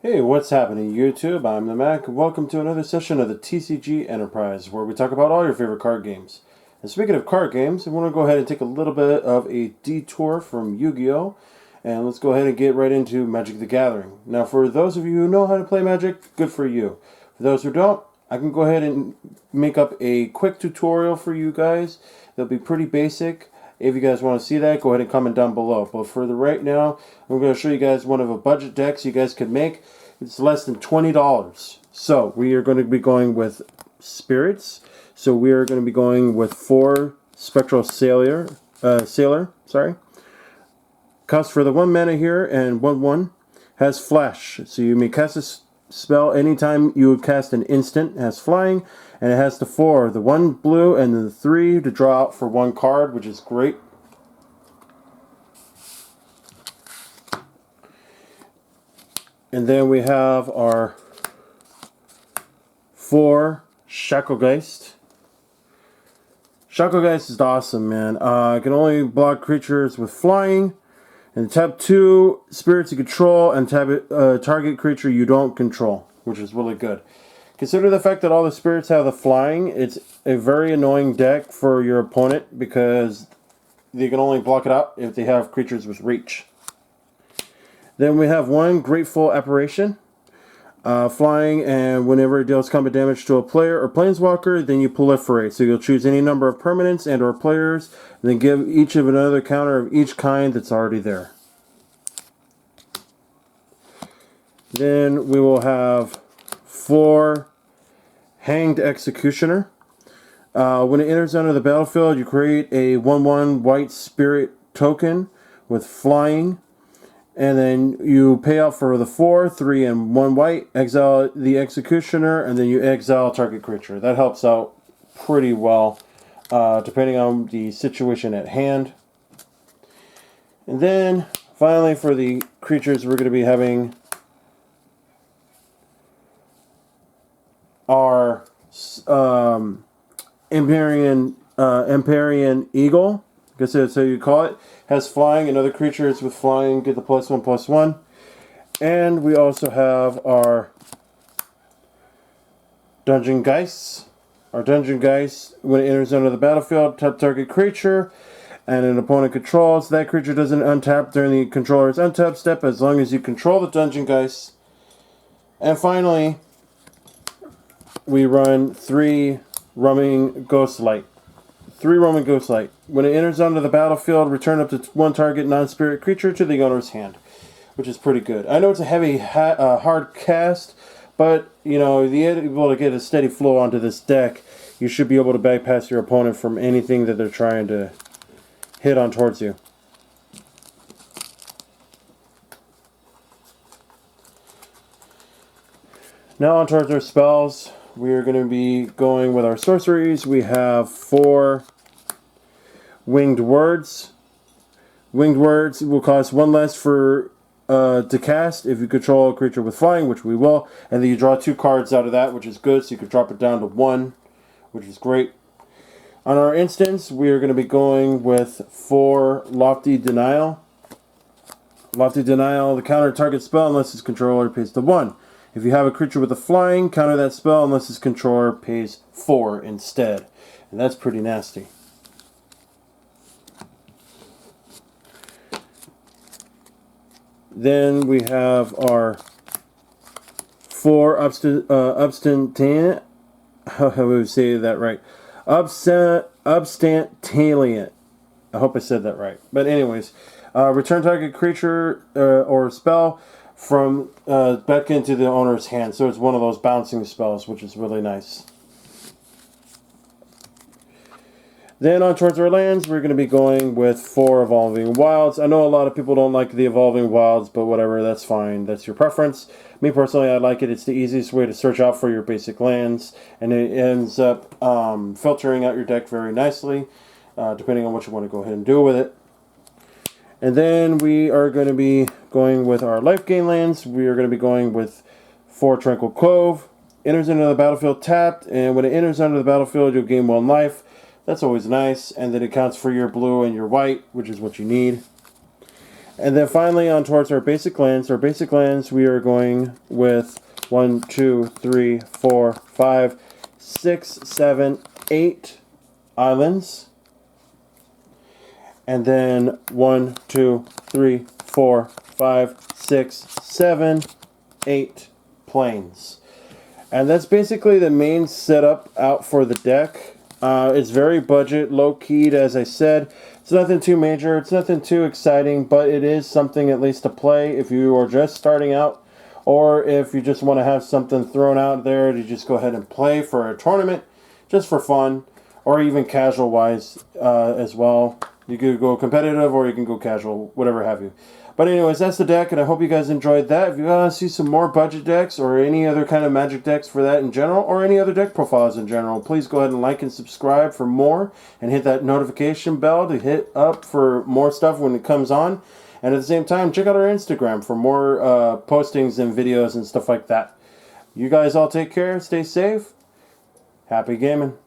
Hey, what's happening, YouTube? I'm the Mac. Welcome to another session of the TCG Enterprise, where we talk about all your favorite card games. And speaking of card games, I want to go ahead and take a little bit of a detour from Yu-Gi-Oh! And let's go ahead and get right into Magic the Gathering. Now, for those of you who know how to play Magic, good for you. For those who don't, I can go ahead and make up a quick tutorial for you guys. They'll be pretty basic. If you guys want to see that, go ahead and comment down below. But for the right now, I'm going to show you guys one of a budget decks you guys can make. It's less than $20. So we are going to be going with spirits. So we are going to be going with 4 Spectral Sailor. Cost for the 1 mana here and 1/1 has flash. So you may cast a spell anytime you would cast an instant. It has flying, and it has the 4, the 1 blue and the 3 to draw out for 1 card, which is great. And then we have our 4 Shacklegeist. Shacklegeist is awesome, man. It can only block creatures with flying. And tap 2 spirits you control and tap target creature you don't control, which is really good. Consider the fact that all the spirits have the flying. It's a very annoying deck for your opponent because they can only block it out if they have creatures with reach. Then we have 1 Grateful Apparition. Flying, and whenever it deals combat damage to a player or planeswalker, then you proliferate. So you'll choose any number of permanents and or players, and then give each of another counter of each kind that's already there. Then we will have 4 Hanged Executioner. When it enters onto the battlefield, you create a 1/1 white spirit token with flying. And then you pay out for the 4, 3, and 1 white, exile the Executioner, and then you exile target creature. That helps out pretty well, depending on the situation at hand. And then, finally, for the creatures, we're going to be having our Empyrean Eagle. I guess that's how you call it. Has flying, and other creatures with flying get the +1/+1. And we also have our Dungeon Geists. Our Dungeon Geist, when it enters onto the battlefield, tap target creature, and an opponent controls. That creature doesn't untap during the controller's untap step as long as you control the Dungeon Geist. And finally, we run 3 Roaming Ghostlight. 3 Roaming Ghostlight. When it enters onto the battlefield, return up to 1 target non-spirit creature to the owner's hand, which is pretty good. I know it's a heavy, hard cast, but you know, if you're able to get a steady flow onto this deck, you should be able to bypass your opponent from anything that they're trying to hit on towards you. Now on towards our spells. We are going to be going with our sorceries. We have 4 Winged Words. Winged Words will cost 1 less for to cast if you control a creature with flying, which we will. And then you draw 2 cards out of that, which is good. So you can drop it down to 1, which is great. On our instance, we are going to be going with 4 Lofty Denial. Lofty Denial, the counter target spell unless its controller pays the 1. If you have a creature with a flying, counter that spell unless its controller pays 4 instead. And that's pretty nasty. Then we have our 4 Obstinate. How would we say that right? Obstinate. I hope I said that right. But anyways, return target creature or spell from back into the owner's hand. So it's one of those bouncing spells, which is really nice. Then on towards our lands, we're going to be going with 4 Evolving Wilds. I know a lot of people don't like the Evolving Wilds, but whatever, that's fine. That's your preference. Me personally, I like it. It's the easiest way to search out for your basic lands, and it ends up filtering out your deck very nicely, depending on what you want to go ahead and do with it. And then we are going to be going with our life gain lands. We are going to be going with 4 Tranquil Cove. Enters into the battlefield tapped, and when it enters onto the battlefield, you'll gain 1 life. That's always nice, and then it counts for your blue and your white, which is what you need. And then finally on towards our basic lands. Our basic lands, we are going with 1, 2, 3, 4, 5, 6, 7, 8 islands. And then 1, 2, 3, 4, 5, 6, 7, 8 planes. And that's basically the main setup out for the deck. It's very budget, low-keyed, as I said. It's nothing too major, it's nothing too exciting, but it is something at least to play if you are just starting out, or if you just want to have something thrown out there to just go ahead and play for a tournament, just for fun, or even casual-wise as well. You could go competitive or you can go casual, whatever have you. But anyways, that's the deck, and I hope you guys enjoyed that. If you want to see some more budget decks or any other kind of Magic decks for that in general, or any other deck profiles in general, please go ahead and like and subscribe for more, and hit that notification bell to hit up for more stuff when it comes on. And at the same time, check out our Instagram for more postings and videos and stuff like that. You guys all take care, stay safe, happy gaming.